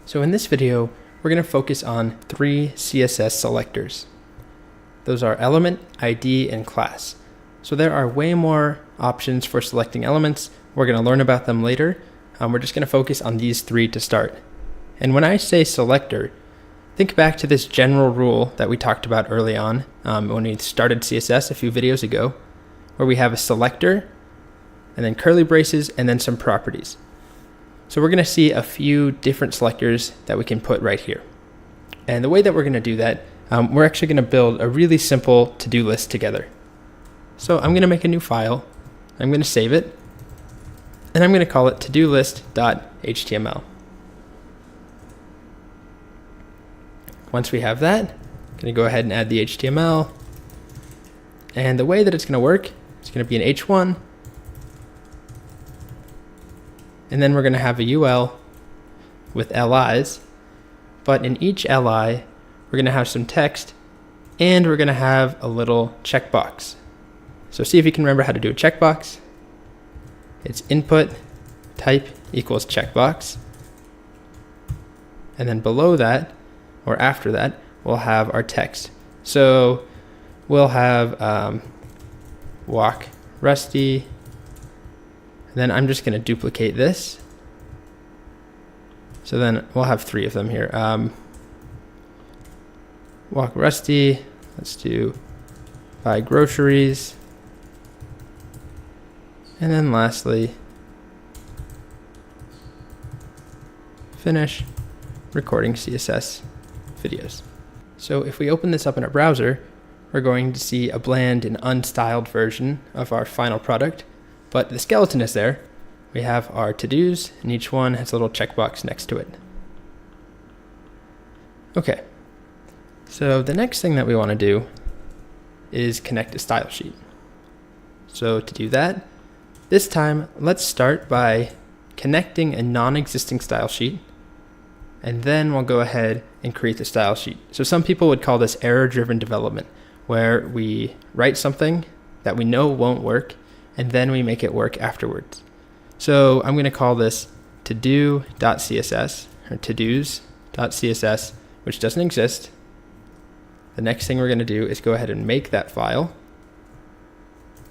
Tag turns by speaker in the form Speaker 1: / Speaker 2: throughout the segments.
Speaker 1: So in this video, we're going to focus on three CSS selectors. Those are element, ID, and class. So there are way more options for selecting elements. We're going to learn about them later. We're just going to focus on these three to start. And when I say selector, think back to this general rule that we talked about early on when we started CSS a few videos ago, where we have a selector, and then curly braces, and then some properties. So we're going to see a few different selectors that we can put right here. And the way that we're going to do that, we're actually going to build a really simple to-do list together. So I'm going to make a new file. I'm going to save it. And I'm going to call it todolist.html. Once we have that, I'm going to go ahead and add the HTML. And the way that it's going to work, it's going to be an H1. And then we're going to have a UL with LIs. But in each LI, we're going to have some text, and we're going to have a little checkbox. So see if you can remember how to do a checkbox. It's input type equals checkbox. And then below that, or after that, we'll have our text. So we'll have walk Rusty. And then I'm just going to duplicate this. So then we'll have three of them here. Walk Rusty. Let's do buy groceries. And then lastly, finish recording CSS videos. So if we open this up in a browser, we're going to see a bland and unstyled version of our final product, but the skeleton is there. We have our to-dos, and each one has a little checkbox next to it. Okay, so the next thing that we want to do is connect a style sheet. So to do that, this time let's start by connecting a non-existing style sheet, and then we'll go ahead and create the style sheet. So some people would call this error-driven development, where we write something that we know won't work, and then we make it work afterwards. So I'm going to call this todo.css, or todos.css, which doesn't exist. The next thing we're going to do is go ahead and make that file,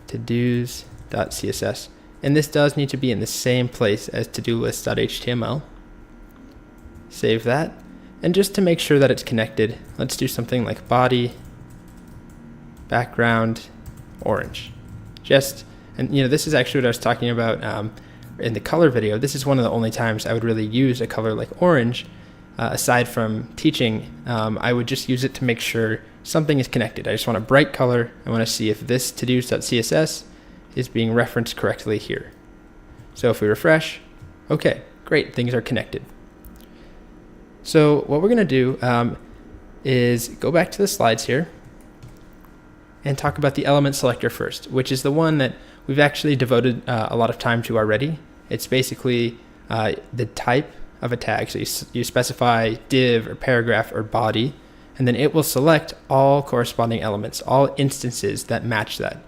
Speaker 1: todos.css. And this does need to be in the same place as todolist.html. Save that. And just to make sure that it's connected, let's do something like body, background, orange. And this is actually what I was talking about in the color video. This is one of the only times I would really use a color like orange. Aside from teaching, I would just use it to make sure something is connected. I just want a bright color. I want to see if this todos.css is being referenced correctly here. So if we refresh, okay, great, things are connected. So what we're going to do is go back to the slides here and talk about the element selector first, which is the one that we've actually devoted a lot of time to already. It's basically the type of a tag. So you specify div or paragraph or body, and then it will select all corresponding elements, all instances that match that.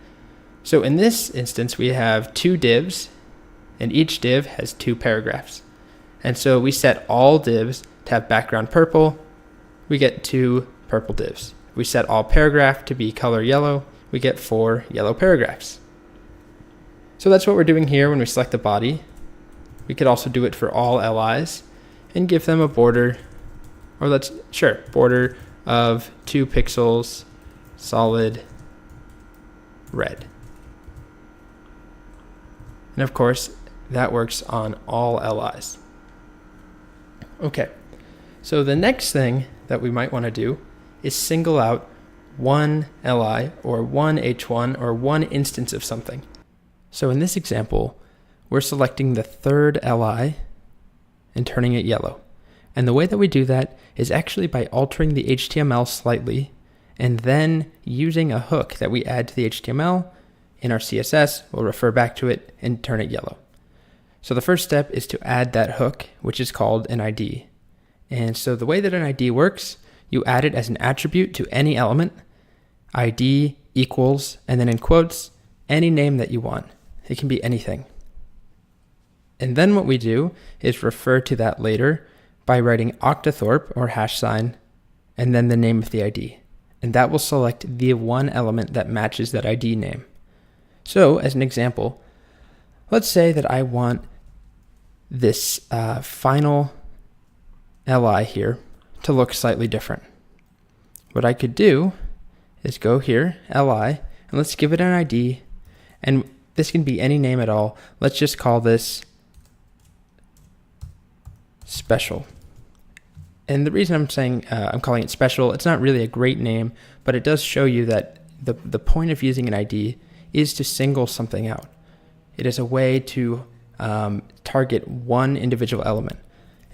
Speaker 1: So in this instance, we have two divs, and each div has two paragraphs. And so we set all divs to have background purple. We get 2 purple divs. We set all paragraph to be color yellow. We get 4 yellow paragraphs. So that's what we're doing here when we select the body. We could also do it for all LIs and give them a border, or border of 2 pixels, solid red. And of course, that works on all LIs. Okay, so the next thing that we might want to do is single out one LI or one H1 or one instance of something. So in this example, we're selecting the third LI and turning it yellow. And the way that we do that is actually by altering the HTML slightly and then using a hook that we add to the HTML in our CSS. We'll refer back to it and turn it yellow. So the first step is to add that hook, which is called an ID. And so the way that an ID works, you add it as an attribute to any element, ID equals, and then in quotes, any name that you want. It can be anything. And then what we do is refer to that later by writing octothorpe or hash sign and then the name of the ID. And that will select the one element that matches that ID name. So as an example, let's say that I want this final li here to look slightly different. What I could do is go here, li, and let's give it an ID, and this can be any name at all. Let's just call this special. And the reason I'm saying I'm calling it special, it's not really a great name, but it does show you that the point of using an ID is to single something out. It is a way to target one individual element.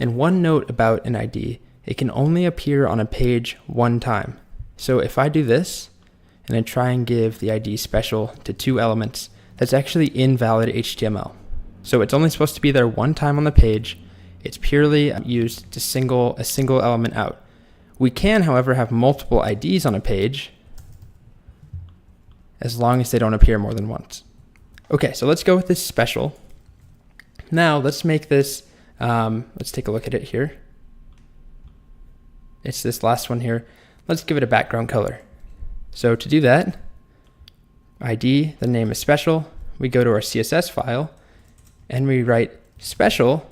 Speaker 1: And one note about an ID, it can only appear on a page one time. So if I do this, and I try and give the ID special to 2 elements, that's actually invalid HTML. So it's only supposed to be there one time on the page. It's purely used to single a single element out. We can, however, have multiple IDs on a page as long as they don't appear more than once. Okay, so let's go with this special. Now let's make this, let's take a look at it here. It's this last one here. Let's give it a background color. So to do that, ID, the name is special. We go to our CSS file and we write special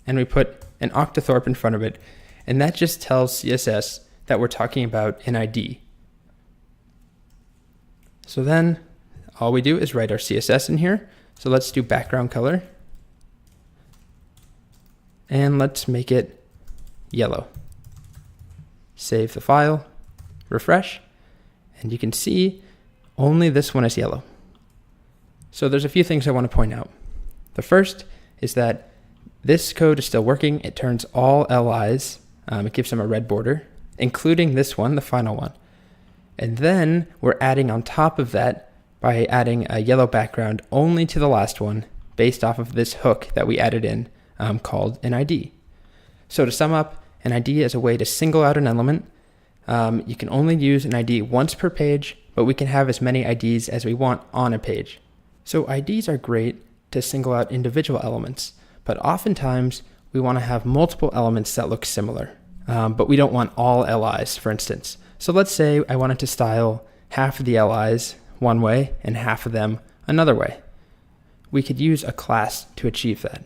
Speaker 1: and we put an octothorpe in front of it. And that just tells CSS that we're talking about an ID. So then all we do is write our CSS in here. So let's do background color. And let's make it yellow. Save the file, refresh, and you can see only this one is yellow. So there's a few things I want to point out. The first is that this code is still working. It turns all LIs, it gives them a red border, including this one, the final one. And then we're adding on top of that by adding a yellow background only to the last one based off of this hook that we added in called an ID. So to sum up, an ID is a way to single out an element. You can only use an ID once per page, but we can have as many IDs as we want on a page. So IDs are great to single out individual elements, but oftentimes we want to have multiple elements that look similar, but we don't want all LIs, for instance. So let's say I wanted to style half of the LIs one way and half of them another way. We could use a class to achieve that.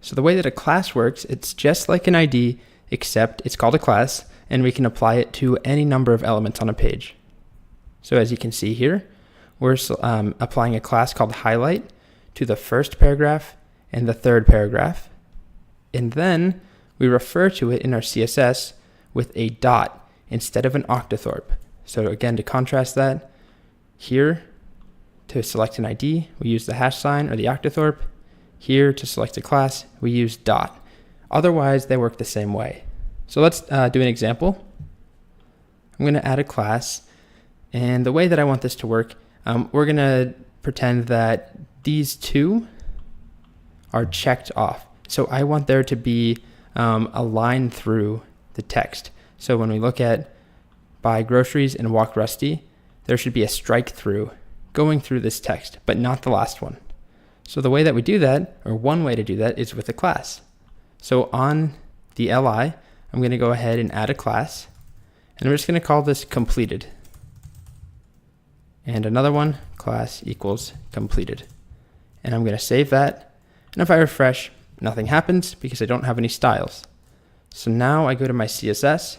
Speaker 1: So the way that a class works, it's just like an ID, except it's called a class, and we can apply it to any number of elements on a page. So as you can see here, we're applying a class called highlight to the first paragraph and the third paragraph. And then we refer to it in our CSS with a dot instead of an octothorpe. So again, to contrast that, here to select an ID, we use the hash sign or the octothorpe. Here to select a class, we use dot. Otherwise, they work the same way. So let's do an example. I'm going to add a class, and the way that I want this to work, we're going to pretend that these two are checked off. So I want there to be a line through the text. So when we look at buy groceries and walk Rusty, there should be a strike through going through this text, but not the last one. So the way that we do that, or one way to do that, is with a class. So on the LI, I'm going to go ahead and add a class, and we're just going to call this completed. And another one, class equals completed. And I'm going to save that. And if I refresh, nothing happens because I don't have any styles. So now I go to my CSS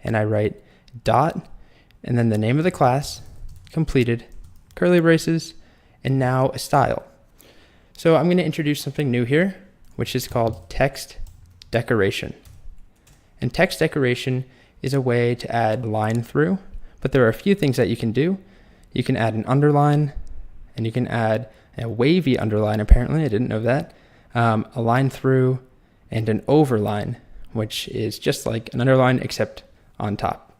Speaker 1: and I write dot and then the name of the class, completed, curly braces, and now a style. So I'm going to introduce something new here, which is called text decoration. And text decoration is a way to add line through, but there are a few things that you can do. You can add an underline, and you can add a wavy underline, apparently, I didn't know that, a line through, and an overline, which is just like an underline except on top.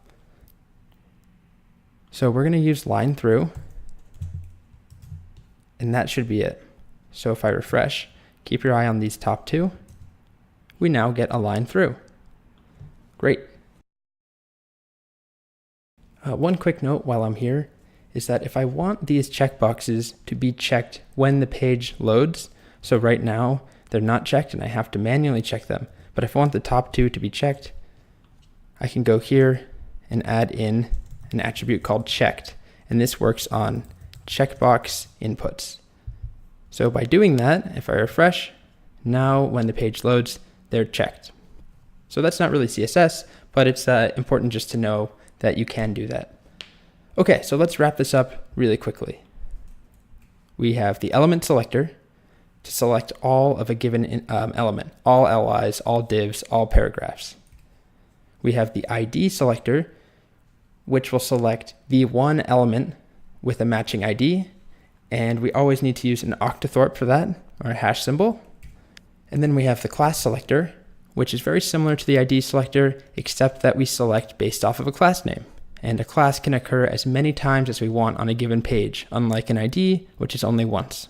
Speaker 1: So we're going to use line through, and that should be it. So if I refresh, keep your eye on these top two, we now get a line through. Great. One quick note while I'm here is that if I want these checkboxes to be checked when the page loads, so right now they're not checked and I have to manually check them, But if I want the top two to be checked, I can go here and add in an attribute called checked. And this works on checkbox inputs. So by doing that, if I refresh, now when the page loads, they're checked. So that's not really CSS, but it's important just to know that you can do that. Okay, so let's wrap this up really quickly. We have the element selector to select all of a given element, all LIs, all divs, all paragraphs. We have the ID selector, which will select the one element with a matching ID, and we always need to use an octothorpe for that, or a hash symbol. And then we have the class selector, which is very similar to the ID selector, except that we select based off of a class name. And a class can occur as many times as we want on a given page, unlike an ID, which is only once.